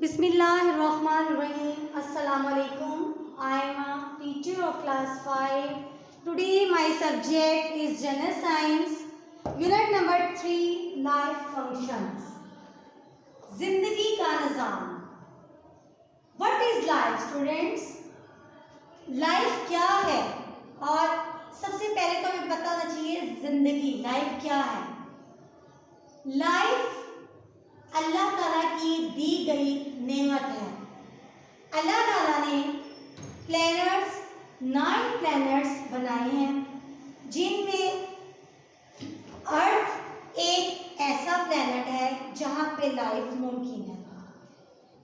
Bismillahirrahmanirrahim. Assalamu alaikum. I am a teacher of class 5. Today my subject is General Science. Unit number 3, Life Functions. जिंदगी का निज़ाम. What is life, students? Life क्या है? और सबसे पहले तो हमें पता होना चाहिए जिंदगी, लाइफ क्या है. लाइफ अल्लाह ताला की दी गई नेमत है. अल्लाह ताला ने प्लैनेट्स 9 प्लैनेट्स बनाए हैं, जिनमें अर्थ एक ऐसा प्लैनेट है जहाँ पे लाइफ मुमकिन है.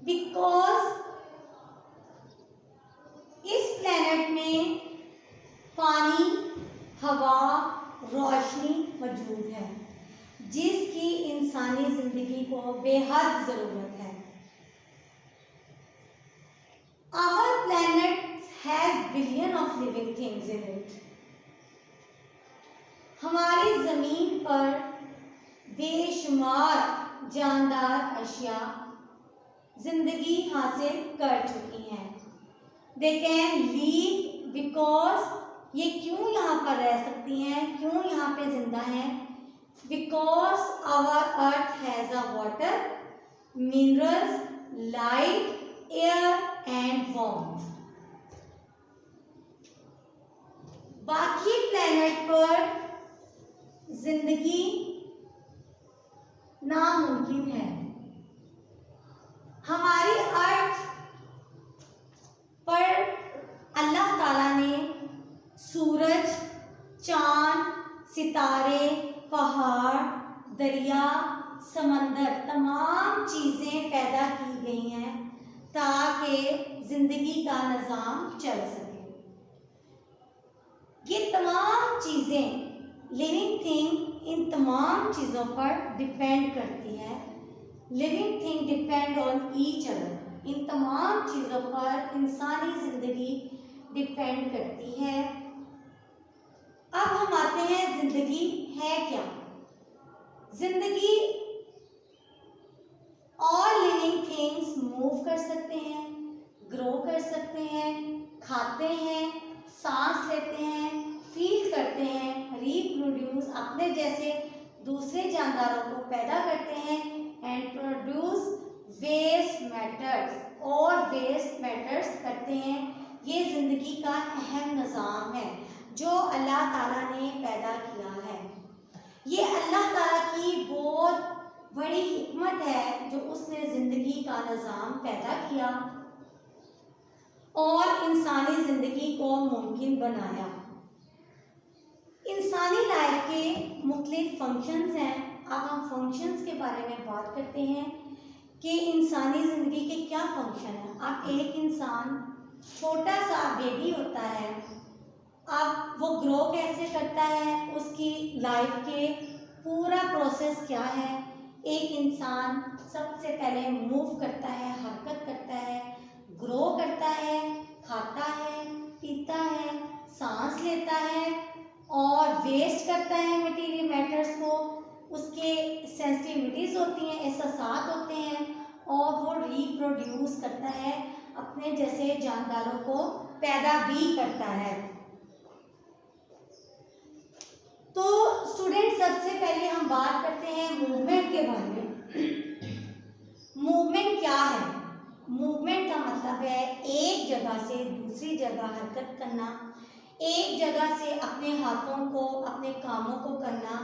बिकॉज इस प्लैनेट में पानी, हवा, रोशनी मौजूद है, जिसकी इंसानी जिंदगी को बेहद जरूरत है. Our planet has billion of living things in it. हमारी जमीन पर बेशुमार जानदार अशिया जिंदगी हासिल कर चुकी हैं. They can live because ये क्यों यहाँ पर रह सकती हैं, क्यों यहाँ पे जिंदा हैं? Because our earth has a water, minerals, light, air and warmth. बाकी प्लेनेट पर जिंदगी नामुमकिन है. हमारी अर्थ पर अल्लाह ताला ने सूरज, चांद, सितारे, पहाड़, दरिया, समंदर तमाम चीज़ें पैदा की गई हैं ताकि ज़िंदगी का निज़ाम चल सके. ये तमाम चीज़ें लिविंग थिंग इन तमाम चीज़ों पर डिपेंड करती है. Living thing depend on each other. इन तमाम चीज़ों पर इंसानी ज़िंदगी डिपेंड करती है. अब हम आते हैं जिंदगी है क्या. जिंदगी ऑल लिविंग थिंग्स मूव कर सकते हैं, ग्रो कर सकते हैं, खाते हैं, सांस लेते हैं, फील करते हैं, रिप्रोड्यूस अपने जैसे दूसरे जानदारों को पैदा करते हैं एंड प्रोड्यूस वेस्ट मैटर्स और वेस्ट मैटर्स करते हैं. ये जिंदगी का अहम निज़ाम है जो अल्लाह ताला ने पैदा किया है. ये अल्लाह ताला की बहुत बड़ी हिकमत है जो उसने ज़िंदगी का निज़ाम पैदा किया और इंसानी ज़िंदगी को मुमकिन बनाया. इंसानी लाइफ के मुख्तलिफ फंक्शंस हैं. अब हम फंक्शंस के बारे में बात करते हैं कि इंसानी ज़िंदगी के क्या फंक्शन हैं. अब एक इंसान छोटा सा बेबी होता है, अब वो ग्रो कैसे करता है, उसकी लाइफ के पूरा प्रोसेस क्या है. एक इंसान सबसे पहले मूव करता है, हरकत करता है, ग्रो करता है, खाता है, पीता है, सांस लेता है और वेस्ट करता है मटेरियल मैटर्स को. उसके सेंसिटिविटीज़ होती हैं, एहसासात होते हैं और वो रिप्रोड्यूस करता है, अपने जैसे जानदारों को पैदा भी करता है. तो स्टूडेंट सबसे पहले हम बात करते हैं मूवमेंट के बारे में. मूवमेंट क्या है? मूवमेंट का मतलब है एक जगह से दूसरी जगह हरकत करना, एक जगह से अपने हाथों को, अपने कामों को करना,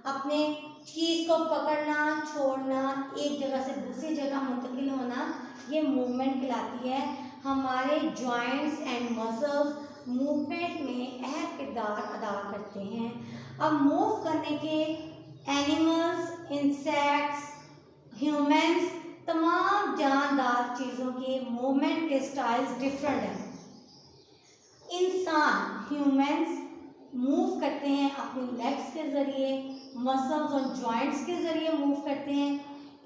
अपने चीज़ को पकड़ना, छोड़ना, एक जगह से दूसरी जगह मुंतकिल होना, ये मूवमेंट कहलाती है. हमारे जॉइंट्स एंड मसल्स मूवमेंट में अहम किरदार अदा करते हैं. अब मूव करने के एनिमल्स, इंसेक्ट्स, ह्यूमंस तमाम जानदार चीज़ों के मूवमेंट के स्टाइल्स डिफरेंट हैं. इंसान ह्यूमंस मूव करते हैं अपनी लेग्स के ज़रिए, मसल्स और जॉइंट्स के ज़रिए मूव करते हैं.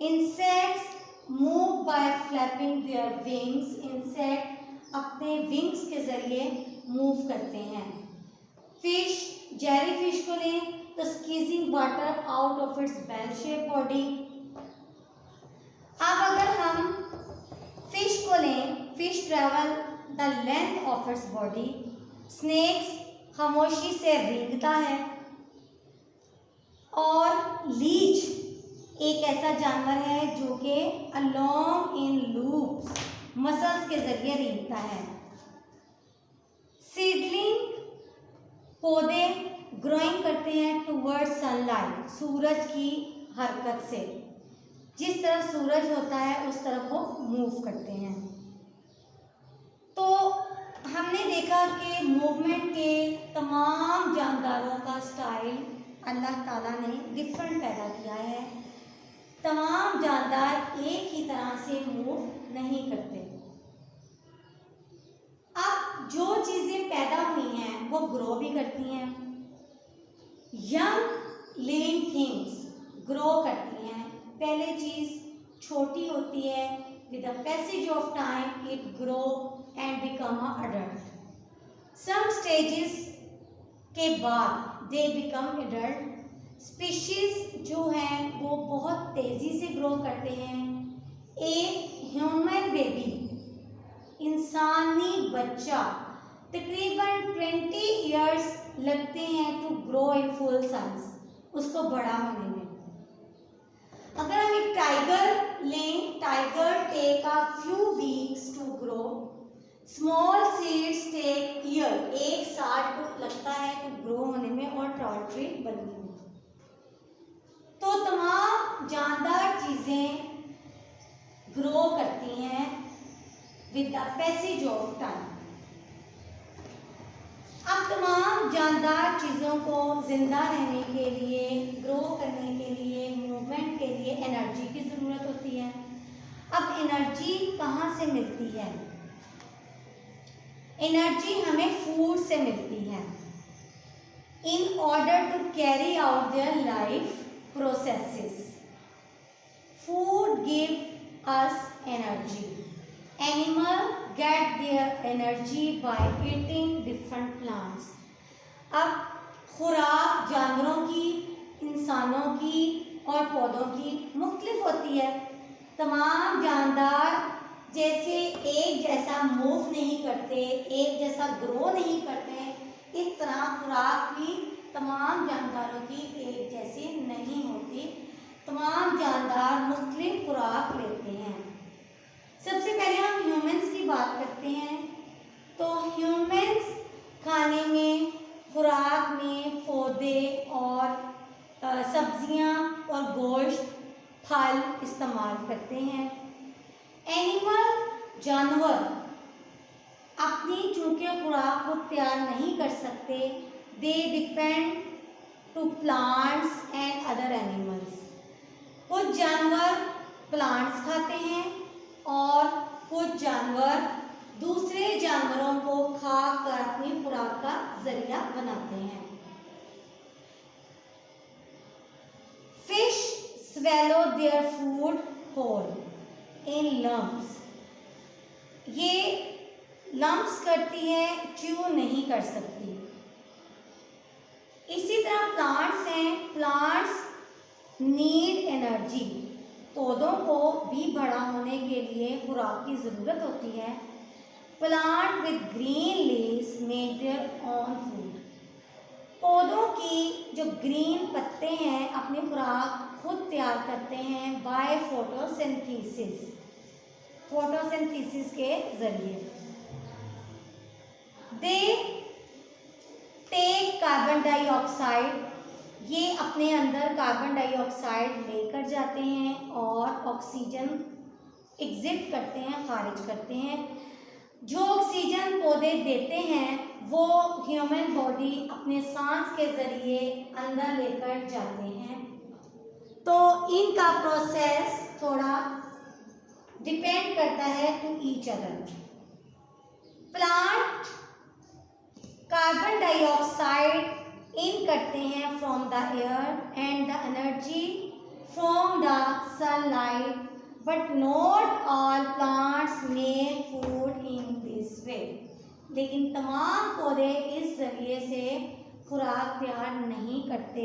Insects move by flapping their wings. Insect अपने विंग्स के ज़रिए मूव करते हैं. फिश, जेली फिश को लें तो squeezing water out of its bell shape body. अब अगर हम travel the length of its body. Snakes खामोशी से रेंगता है। और लीच एक ऐसा जानवर है जो कि अलोंग इन लूप्स मसल्स के जरिए रेंगता है। सीडलिंग पौधे ग्रोइंग करते हैं टुवर्ड्स सनलाइट, सूरज की हरकत से। जिस तरफ सूरज होता है उस तरफ वो मूव करते हैं। तो हमने देखा कि मूवमेंट के तमाम जानदारों का स्टाइल अल्लाह ताला ने डिफरेंट पैदा किया है। तमाम जानदार एक ही तरह से मूव नहीं करते। अब जो चीज़ें पैदा हुई हैं वो ग्रो भी करती हैं। यंग लिविंग थिंग्स ग्रो करती हैं। पहले चीज़ छोटी होती है, with the passage of time it grow and become a adult. Some stages के बाद दे बिकम एडल्ट। स्पीशीज जो हैं वो बहुत तेज़ी से ग्रो करते हैं। एक ह्यूमन बेबी, इंसानी बच्चा, तकरीबन 20 ईयर्स लगते हैं to grow in full size, उसको बड़ा होने में। अगर हम एक टाइगर लें, tiger take a few weeks to grow. Small seeds take year, एक साल तो लगता है टू ग्रो होने में और टॉल ट्री बनने में। तो तमाम जानदार चीज़ें ग्रो करती हैं with the passage of time. अब तमाम जानदार चीज़ों को जिंदा रहने के लिए, ग्रो करने के लिए, मूवमेंट के लिए एनर्जी की ज़रूरत होती है। अब एनर्जी कहाँ से मिलती है? एनर्जी हमें फूड से मिलती है। In order to carry out their life processes, food give us energy. Animal get their energy by eating different plants. अब खुराक जानवरों की, इंसानों की और पौधों की मुख्तलिफ होती है। तमाम जानदार जैसे एक जैसा मूव नहीं करते, एक जैसा ग्रो नहीं करते, इस तरह खुराक भी तमाम जानदारों की एक जैसी नहीं होती। तमाम जानदार मुख्तलिफ खुराक लेते हैं। सबसे पहले हम ह्यूमंस की बात करते हैं। तो ह्यूमंस खाने में, खुराक में पौधे और सब्जियां और गोश्त, फल इस्तेमाल करते हैं। एनिमल जानवर अपनी चूंकि खुराक खुद तैयार नहीं कर सकते, they depend to plants and other animals. कुछ जानवर प्लांट्स खाते हैं और कुछ जानवर दूसरे जानवरों को खाकर अपनी खुराक का जरिया बनाते हैं। Fish swallow their food whole in lumps. ये लम्प्स करती है, च्यू नहीं कर सकती। इसी तरह प्लांट्स हैं, प्लांट्स नीड एनर्जी। पौधों को भी बड़ा होने के लिए खुराक की ज़रूरत होती है। Plant with green leaves make their own food. पौधों की जो ग्रीन पत्ते हैं अपनी खुराक खुद तैयार करते हैं बाय फोटोसिंथेसिस, फोटोसिंथेसिस के ज़रिए। दे टेक कार्बन डाइऑक्साइड, ये अपने अंदर कार्बन डाइऑक्साइड लेकर जाते हैं और ऑक्सीजन एग्जिट करते हैं, खारिज करते हैं। जो ऑक्सीजन पौधे देते हैं वो ह्यूमन बॉडी अपने सांस के ज़रिए अंदर लेकर जाते हैं। तो इनका प्रोसेस थोड़ा डिपेंड करता है to each other. Plant carbon dioxide in करते हैं from the air and the energy from the sunlight, but not all plants make food in this way. लेकिन तमाम पौधे इस जरिए से खुराक तैयार नहीं करते।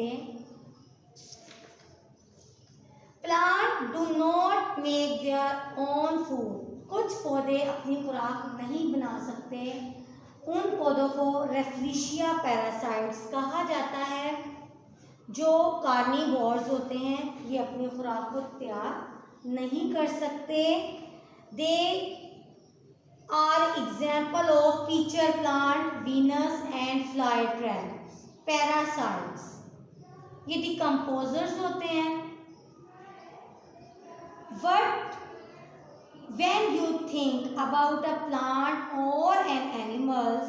Plant do not make their own food, कुछ पौधे अपनी खुराक नहीं बना सकते। उन पौधों को रेफ्रिशिया पैरासाइट्स कहा जाता है, जो कार्निवोर्स होते हैं, ये अपनी खुराक को तैयार नहीं कर सकते। They are example of pitcher plant, Venus and fly traps parasites, ये डिकम्पोजर्स होते हैं। What when you think about a plant or an animals,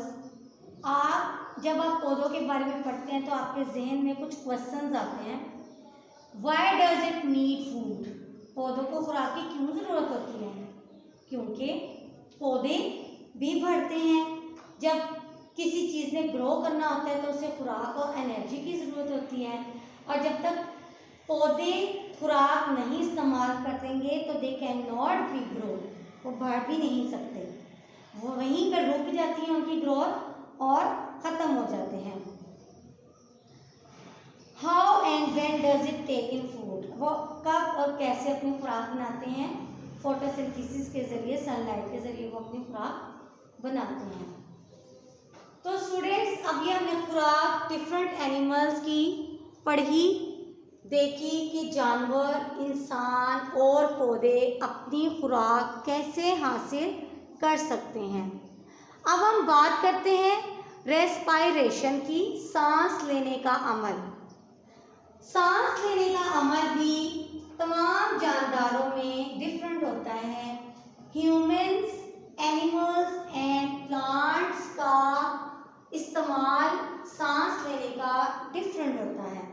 आप जब आप पौधों के बारे में पढ़ते हैं तो आपके जहन में कुछ क्वेश्चंस आते हैं। Why does it need food? पौधों को खुराक की क्यों ज़रूरत होती है? क्योंकि पौधे भी बढ़ते हैं। जब किसी चीज़ ने ग्रो करना होता है तो उसे खुराक और एनर्जी की ज़रूरत होती है, और जब तक पौधे खुराक नहीं इस्तेमाल करेंगे तो they can not be grow, वो बढ़ भी नहीं सकते, वो वहीं पर रुक जाती है उनकी ग्रोथ और ख़त्म हो जाते हैं। How and when does it take in food, वो कब और कैसे अपनी खुराक बनाते हैं? फोटोसिंथेसिस के ज़रिए, सनलाइट के ज़रिए वो अपनी खुराक बनाते हैं। तो स्टूडेंट्स, अभी हमने खुराक डिफरेंट एनिमल्स की पढ़ी, देखी कि जानवर, इंसान और पौधे अपनी खुराक कैसे हासिल कर सकते हैं। अब हम बात करते हैं रेस्पायरेशन की, सांस लेने का अमल। सांस लेने का अमल भी तमाम जानदारों में डिफरेंट होता है। ह्यूमंस, एनिमल्स एंड प्लांट्स का इस्तेमाल सांस लेने का डिफरेंट होता है।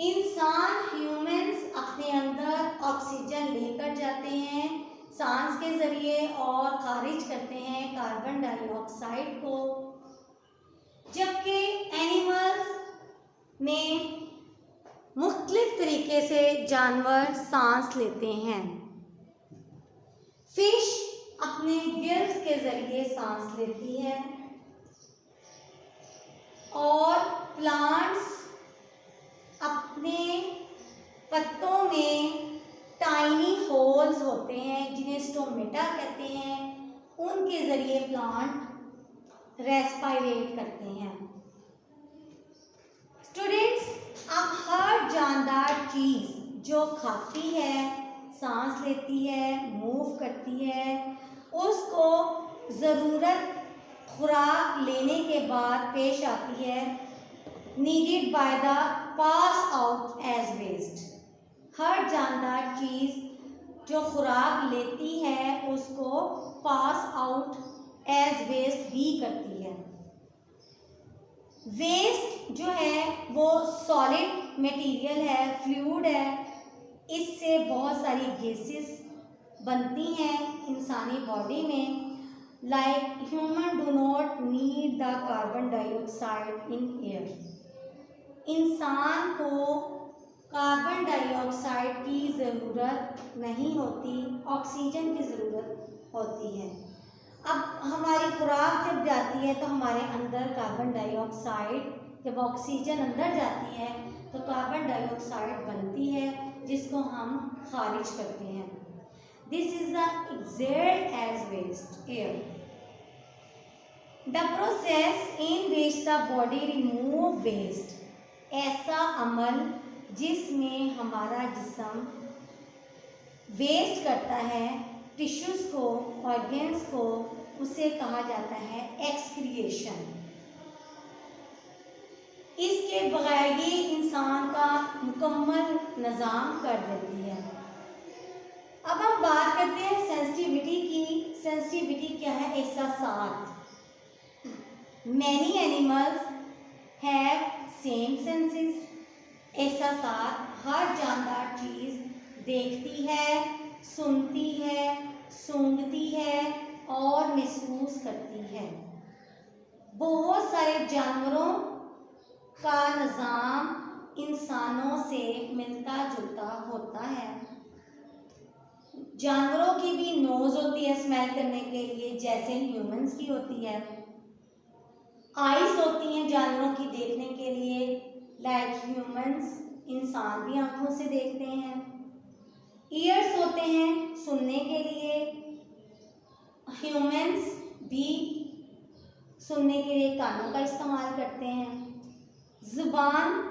इंसान, ह्यूमंस अपने अंदर ऑक्सीजन लेकर जाते हैं सांस के ज़रिए और खारिज करते हैं कार्बन डाइऑक्साइड को, जबकि एनिमल्स में मुख्तलिफ तरीके से जानवर सांस लेते हैं। फिश अपने गिल्स के ज़रिए सांस लेती है, और प्लांट्स अपने पत्तों में टाइनी होल्स होते हैं जिन्हें स्टोमेटा कहते हैं, उनके ज़रिए प्लांट रेस्पायरेट करते हैं। स्टूडेंट्स, अब हर जानदार चीज़ जो खाती है, सांस लेती है, मूव करती है, उसको ज़रूरत खुराक लेने के बाद पेश आती है, needed by the pass out as waste. हर जानदार चीज़ जो खुराक लेती है उसको पास आउट एज वेस्ट भी करती है। वेस्ट जो है वो सॉलिड मटेरियल है, फ्लूइड है, इससे बहुत सारी गैसेस बनती हैं इंसानी बॉडी में। Like human do not need the carbon dioxide in air, इंसान को कार्बन डाइऑक्साइड की ज़रूरत नहीं होती, ऑक्सीजन की ज़रूरत होती है। अब हमारी खुराक जब जाती है तो हमारे अंदर कार्बन डाइऑक्साइड, जब ऑक्सीजन अंदर जाती है तो कार्बन डाइऑक्साइड बनती है जिसको हम खारिज करते हैं। This is the exhaled as waste air. The process in which the body remove waste, ऐसा अमल जिसमें हमारा जिस्म वेस्ट करता है टिश्यूज़ को, ऑर्गन्स को, उसे कहा जाता है एक्सक्रिएशन। इसके बगैर ये इंसान का मुकम्मल निज़ाम कर देती है। अब हम बात करते हैं सेंसिटिविटी की। सेंसिटिविटी क्या है? एहसासात। Many animals have same senses. एहसासात, हर जानदार चीज़ देखती है, सुनती है, सूंघती है और महसूस करती है। बहुत सारे जानवरों का निज़ाम इंसानों से मिलता जुलता होता है। जानवरों की भी नोज़ होती है स्मेल करने के लिए, जैसे ह्यूमंस की होती है। आइज़ होती हैं जानवरों की देखने के लिए, लाइक ह्यूमंस, इंसान भी आँखों से देखते हैं। ईयर्स होते हैं सुनने के लिए, ह्यूमंस भी सुनने के लिए कानों का इस्तेमाल करते हैं। जुबान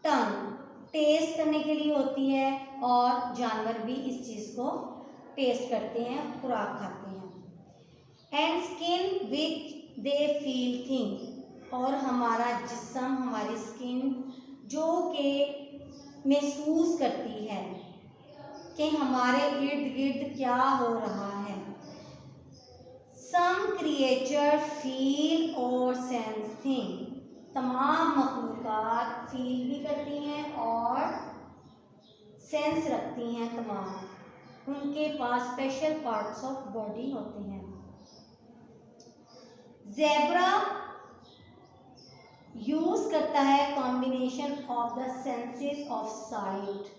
टंग टेस्ट करने के लिए होती है और जानवर भी इस चीज़ को टेस्ट करते हैं, खुराक खाते हैं। And skin which they feel thing, और हमारा जिस्म, हमारी स्किन जो कि महसूस करती है कि हमारे इर्द गिर्द क्या हो रहा है। सम क्रिएचर फील और सेंस थिंग, तमाम मखलूक़ात फील भी करती हैं और सेंस रखती हैं तमाम, उनके पास स्पेशल पार्ट्स ऑफ बॉडी होते हैं। ज़ेब्रा यूज़ करता है combination of the senses of sight,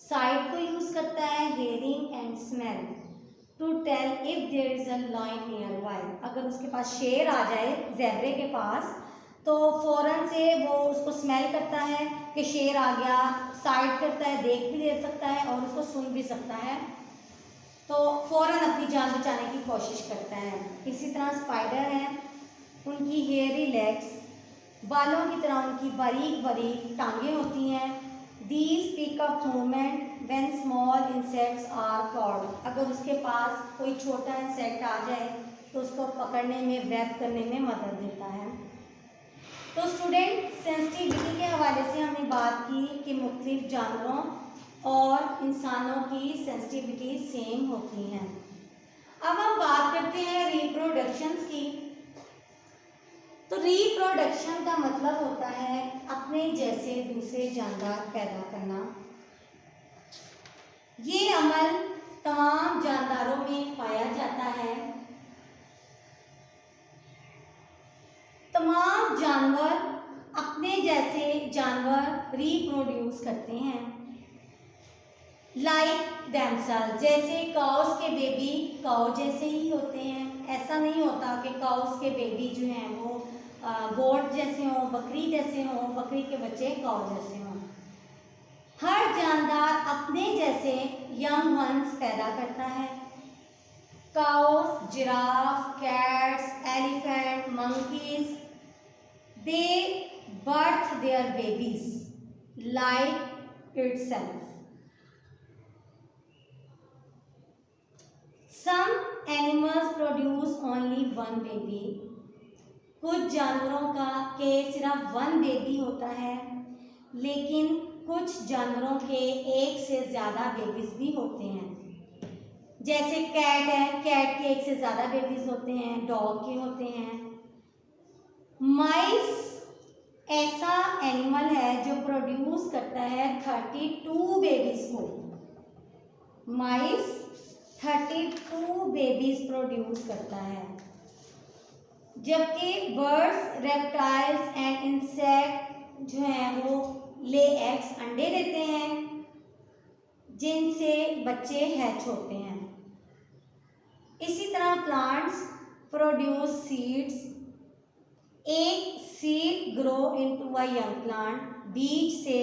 sight को यूज़ करता है, hearing and smell, to tell if there is a lion nearby. अगर उसके पास शेर आ जाए ज़ेब्रे के पास तो फ़ौरन से वो उसको स्मेल करता है कि शेर आ गया, साइट करता है, देख भी ले सकता है और उसको सुन भी सकता है, तो फ़ौरन अपनी जान बचाने की कोशिश करता है। इसी तरह स्पाइडर है, उनकी हेयरी लेग्स, बालों की तरह उनकी बारीक बारीक टांगें होती हैं। These pick up movement when small insects are called, अगर उसके पास कोई छोटा इंसेक्ट आ जाए तो उसको पकड़ने में, वेब करने में मदद देता है। तो स्टूडेंट, सेंसिटिविटी के हवाले से हमने बात की कि मुख्तलिफ जानवरों और इंसानों की सेंसिटिविटी सेम होती हैं। अब हम बात करते हैं रिप्रोडक्शन की। तो रिप्रोडक्शन का मतलब होता है अपने जैसे दूसरे जानवर पैदा करना। ये अमल तमाम जानदारों में पाया जाता है। तमाम जानवर अपने जैसे जानवर रिप्रोड्यूस करते हैं, लाइक देमसेल्व्स, जैसे काउस के बेबी काउ जैसे ही होते हैं। ऐसा नहीं होता कि काउस के बेबी जो हैं वो गोट जैसे हों, बकरी जैसे हों, बकरी के बच्चे काउ जैसे हों। हर जानदार अपने जैसे यंग वंस पैदा करता है। Cows, giraffe, cats, elephant, monkeys, they birth their babies like itself. Some animals produce only one baby. कुछ जानवरों का के सिर्फ वन बेबी होता है, लेकिन कुछ जानवरों के एक से ज़्यादा बेबीज भी होते हैं। जैसे कैट है, कैट के एक से ज़्यादा बेबीज होते हैं, डॉग के होते हैं। माइस ऐसा एनिमल है जो प्रोड्यूस करता है 32 बेबीज को। माइस 32 बेबीज प्रोड्यूस करता है, जबकि बर्ड्स, रेप्टाइल्स एंड इंसेक्ट जो हैं वो ले एग्स, अंडे देते हैं, जिनसे बच्चे हैच होते हैं। इसी तरह प्लांट्स प्रोड्यूस सीड्स, एक seed grow into a young plant, बीज से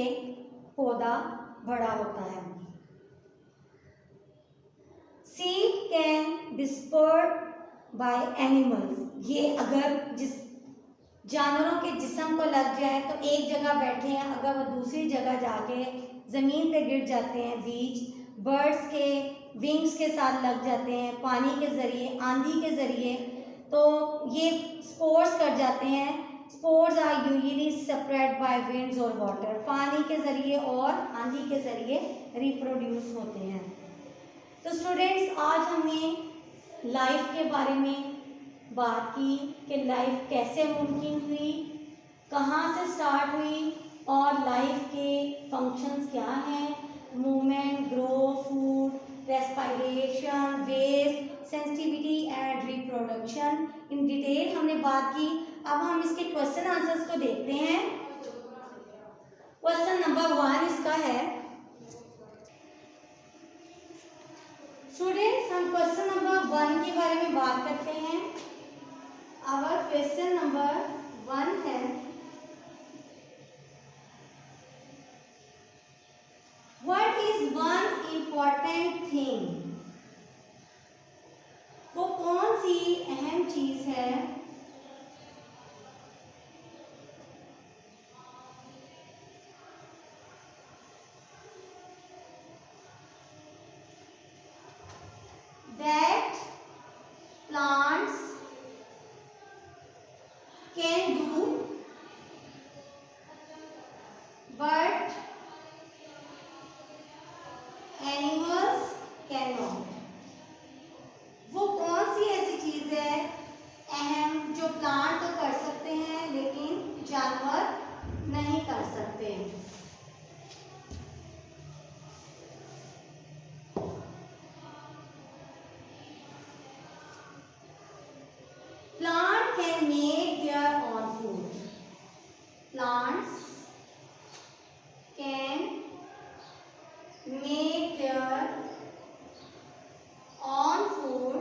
पौधा बड़ा होता है। Seed can dispersed by animals, ये अगर जिस जानवरों के जिस्म को लग जाए तो एक जगह बैठे हैं, अगर वो दूसरी जगह जाके ज़मीन पे गिर जाते हैं बीज, बर्ड्स के विंग्स के साथ लग जाते हैं, पानी के ज़रिए, आंधी के ज़रिए, तो ये स्पोर्स कर जाते हैं। Spores are usually spread by winds और वाटर, पानी के ज़रिए और आंधी के ज़रिए रिप्रोड्यूस होते हैं। तो स्टूडेंट्स, आज हमने लाइफ के बारे में बात की कि लाइफ कैसे मुमकिन हुई, कहाँ से स्टार्ट हुई और लाइफ के फंक्शंस क्या हैं, movement, grow, food, respiration, waste, sensitivity and reproduction, in detail हमने बात की। अब हम इसके क्वेश्चन आंसर्स को देखते हैं। क्वेश्चन नंबर 1 इसका है, स्टूडेंट्स हम क्वेश्चन नंबर 1 के बारे में बात करते हैं। आवर क्वेश्चन नंबर 1 है, what is one important thing, वो कौन सी अहम चीज है that plants can do but animals cannot। वो कौन सी ऐसी चीज है अहम जो प्लांट तो कर सकते हैं लेकिन जानवर नहीं कर सकते। Plant can make their own food. Plants can make their own food.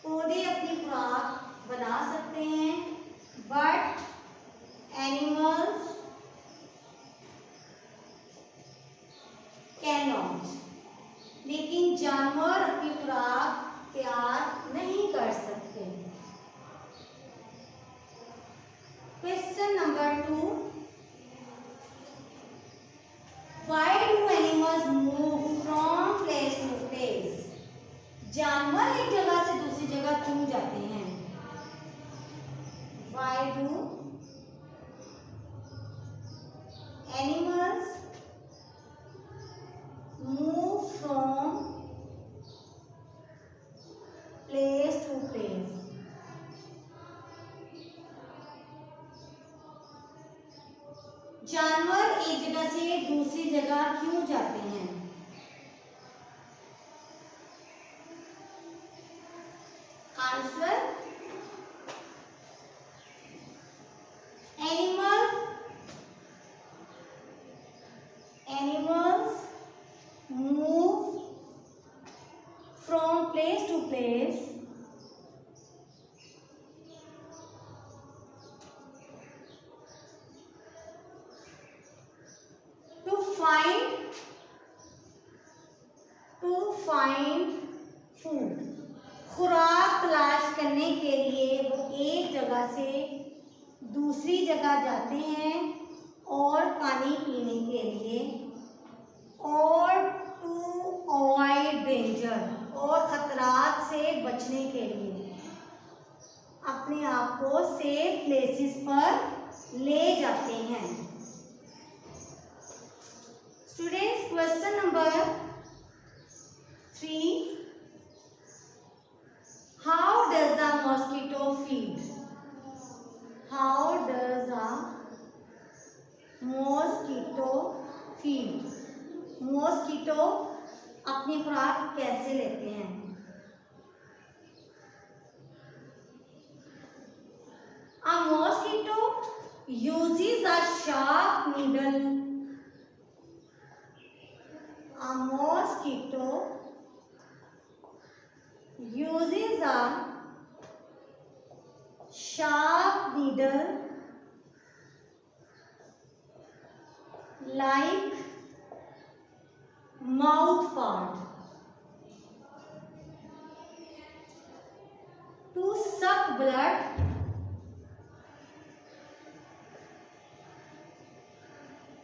पौधे अपनी खुराक बना सकते हैं, but animals cannot। लेकिन जानवर अपनी खुराक तैयार नहीं कर सकते। Question number 2, why do animals move from place to place? जानवर एक जगह से दूसरी जगह क्यों जाते हैं? Why do animals move from place to place? जानवर एक जगह से दूसरी जगह क्यों जाते हैं? Answer, animals move from place to place to find food। खुराक तलाश करने के लिए वो एक जगह से दूसरी जगह जाते हैं और पानी पीने के लिए, और टू अवॉइड डेंजर, और खतरात से बचने के लिए अपने आप को सेफ प्लेसेस पर ले जाते हैं। Students, question number 3, how does the mosquito feed? How does a mosquito feed? Mosquito अपनी खुराक कैसे लेते हैं? A mosquito uses a sharp needle. A mosquito uses a sharp needle like mouth part to suck blood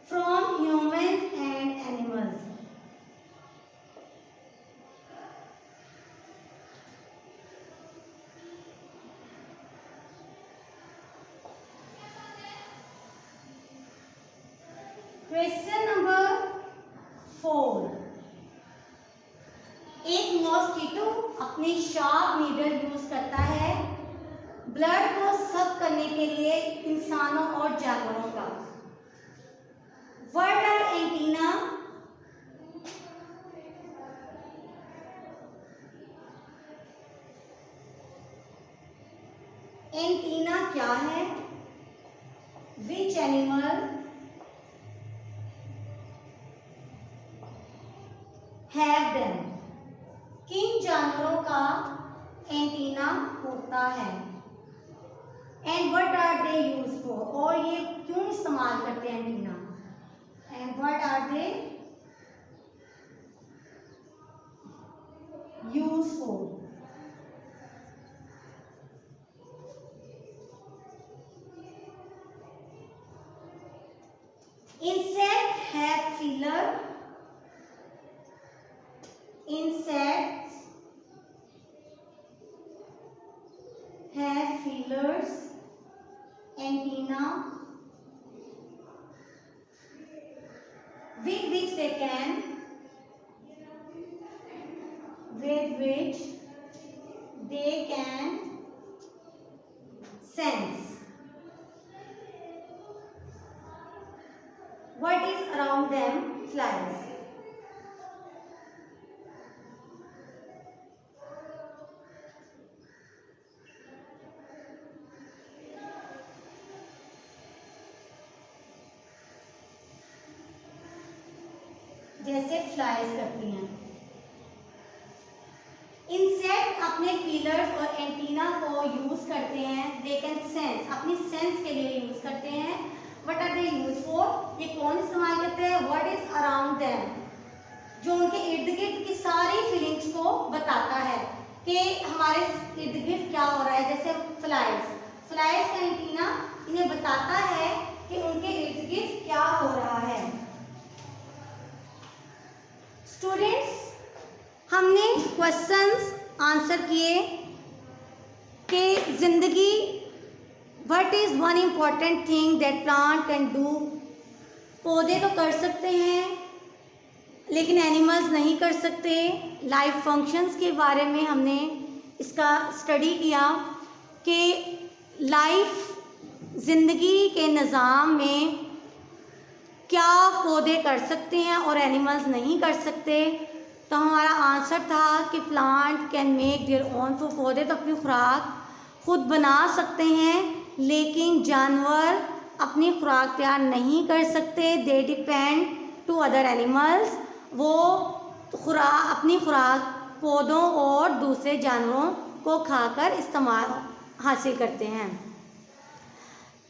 from humans and animals. Question number 4, एक mosquito अपनी sharp needle use करता है blood को सक करने के लिए इंसानों और जानवरों का। What are antenna? एंटीना क्या है? Which animal have them? किन जानवरों का एंटीना होता है? And what are they use for? और ये क्यों इस्तेमाल करते हैं antenna? And what are they useful. Insects have feelers. Insects have feelers, antenna, with which they can sense what is around them. Flies. जैसे फ्लाइज करती हैं। इंसेक्ट अपने फीलर्स और एंटीना को यूज करते हैं। दे कैन सेंस, अपनी sense के लिए यूज करते हैं। What are they use for? ये कौन इस्तेमाल करते हैं? व्हाट इज अराउंड देम, जो उनके इर्द गिर्द की सारी फीलिंग्स को बताता है कि हमारे इर्द गिर्द क्या हो रहा है। जैसे फ्लाइज का एंटीना इन्हें बताता है कि उनके इर्द गिर्द क्या हो रहा है। स्टूडेंट्स, हमने क्वेश्चंस आंसर किए कि जिंदगी, what is one important thing that plant can do. पौधे तो कर सकते हैं लेकिन एनिमल्स नहीं कर सकते। लाइफ फंक्शंस के बारे में हमने इसका स्टडी किया कि लाइफ, जिंदगी के निज़ाम में क्या पौधे कर सकते हैं और एनिमल्स नहीं कर सकते। तो हमारा आंसर था कि plant can make their own food. पौधे तो अपनी खुराक खुद बना सकते हैं लेकिन जानवर अपनी खुराक तैयार नहीं कर सकते। They depend to other animals. वो अपनी खुराक पौधों और दूसरे जानवरों को खाकर इस्तेमाल हासिल करते हैं।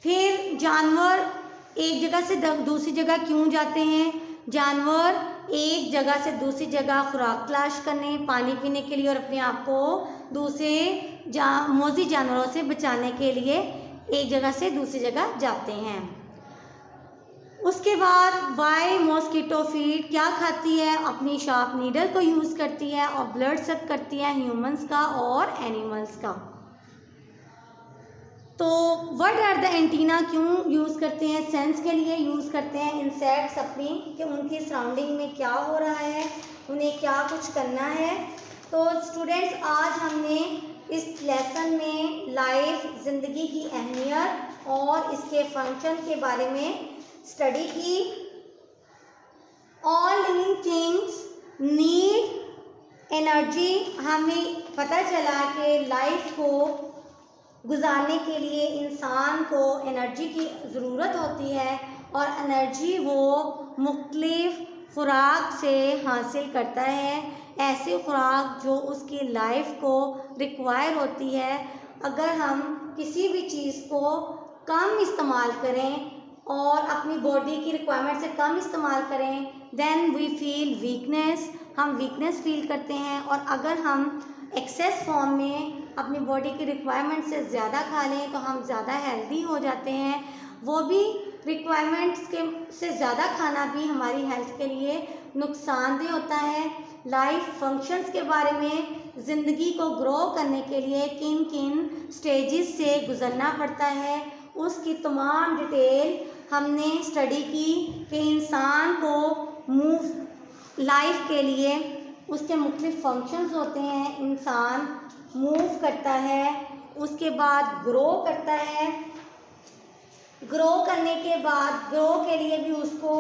फिर जानवर एक जगह से दूसरी जगह क्यों जाते हैं? जानवर एक जगह से दूसरी जगह खुराक तलाश करने, पानी पीने के लिए और अपने आप को दूसरे मौजी जानवरों से बचाने के लिए एक जगह से दूसरी जगह जाते हैं। उसके बाद वाई मॉस्किटो फीड क्या खाती है? अपनी शार्प नीडल को यूज़ करती है और ब्लड सक करती है ह्यूमंस का और एनिमल्स का। तो व्हाट आर द एंटीना क्यों यूज़ करते हैं? सेंस के लिए यूज़ करते हैं इंसेक्ट्स अपनी, कि उनकी सराउंडिंग में क्या हो रहा है, उन्हें क्या कुछ करना है। तो स्टूडेंट्स, आज हमने इस लेसन में लाइफ, ज़िंदगी की अहमियत और इसके फंक्शन के बारे में स्टडी की। All living things need energy. हमें पता चला कि लाइफ को गुजारने के लिए इंसान को एनर्जी की ज़रूरत होती है और एनर्जी वो मुख्तलिफ खुराक से हासिल करता है। ऐसी खुराक जो उसकी लाइफ को रिक्वायर होती है। अगर हम किसी भी चीज़ को कम इस्तेमाल करें और अपनी बॉडी की रिक्वायरमेंट से कम इस्तेमाल करें, देन वी फील वीकनेस, हम वीकनेस फील करते हैं। और अगर हम एक्सेस फॉर्म में अपनी बॉडी की रिक्वायरमेंट से ज़्यादा खा लें तो हम ज़्यादा हेल्दी हो जाते हैं। वो भी रिक्वायरमेंट्स के से ज़्यादा खाना भी हमारी हेल्थ के लिए नुकसानदेह होता है। लाइफ फंक्शंस के बारे में, ज़िंदगी को ग्रो करने के लिए किन किन स्टेजेस से गुज़रना पड़ता है, उसकी तमाम डिटेल हमने स्टडी की कि इंसान को मूव लाइफ के लिए उसके मुख्तलिफ फंक्शंस होते हैं। इंसान मूव करता है, उसके बाद ग्रो करता है। ग्रो करने के बाद ग्रो के लिए भी उसको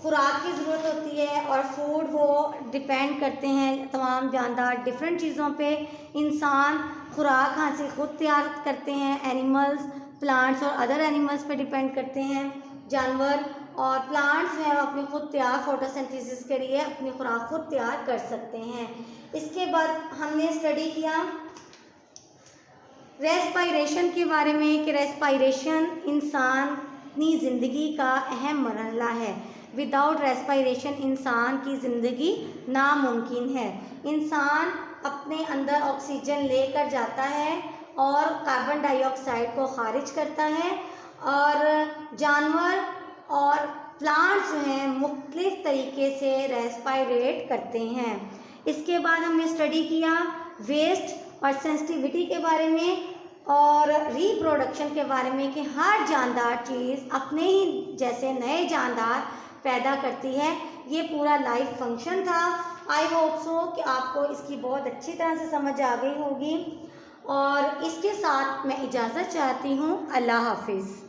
खुराक की ज़रूरत होती है और फूड वो डिपेंड करते हैं तमाम जानदार डिफरेंट चीज़ों पे। इंसान खुराक हासिल खुद तैयार करते हैं। एनिमल्स, प्लांट्स और अदर एनिमल्स पे डिपेंड करते हैं जानवर। और प्लांट्स हैं वो अपनी खुद तैयार फोटोसिंथेसिस के लिए अपनी खुराक खुद तैयार कर सकते हैं। इसके बाद हमने स्टडी किया रेस्पायरेशन के बारे में कि रेस्पायरेशन इंसानी ज़िंदगी का अहम मरहला है। विदाउट रेस्पायरेशन इंसान की ज़िंदगी नामुमकिन है। इंसान अपने अंदर ऑक्सीजन लेकर जाता है और कार्बन डाइऑक्साइड को खारिज करता है, और जानवर और प्लांट्स जो हैं मुख्तलिफ तरीके से रेस्पायरेट करते हैं। इसके बाद हमने स्टडी किया वेस्ट और सेंसिटिविटी के बारे में और रिप्रोडक्शन के बारे में कि हर जानदार चीज़ अपने ही जैसे नए जानदार पैदा करती है। ये पूरा लाइफ फंक्शन था। आई होप सो कि आपको इसकी बहुत अच्छी तरह से समझ आ गई होगी, और इसके साथ मैं इजाज़त चाहती हूँ। अल्लाह हाफिज़।